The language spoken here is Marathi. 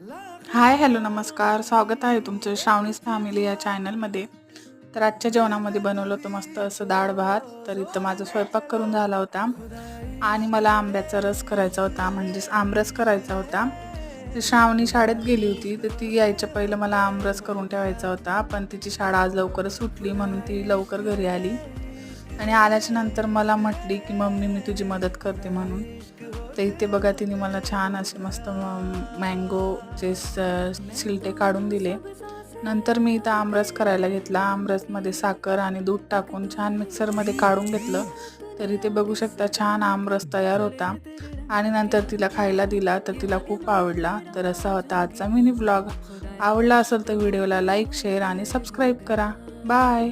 हाय हॅलो नमस्कार, स्वागत आहे तुमचं श्रावणीज फॅमिली या चॅनलमध्ये. तर आजच्या जेवणामध्ये बनवलं होतं मस्त असं डाळ भात. तर इथं माझा स्वयंपाक करून झाला होता आणि मला आंब्याचा रस करायचा होता, म्हणजेच आमरस करायचा होता. तर श्रावणी शाळेत गेली होती, तर ती यायच्या पहिलं मला आमरस करून ठेवायचा होता, पण तिची शाळा आज लवकरच सुटली म्हणून ती लवकर घरी आली आणि आल्याच्या नंतर मला म्हटली की मम्मी मी तुझी मदत करते म्हणून. तर इथे बघा तिने मला छान असे मस्त मँगोचे छिलटे काढून दिले. नंतर मी इथं आमरस करायला घेतला. आमरसमध्ये साखर आणि दूध टाकून छान मिक्सरमध्ये काढून घेतलं. तर इथे बघू शकता छान आमरस तयार होता आणि नंतर तिला खायला दिला, तर तिला खूप आवडला. तर असा होता आजचा मिनी व्लॉग. आवडला असेल तर व्हिडिओला लाईक, शेअर आणि सबस्क्राईब करा. बाय.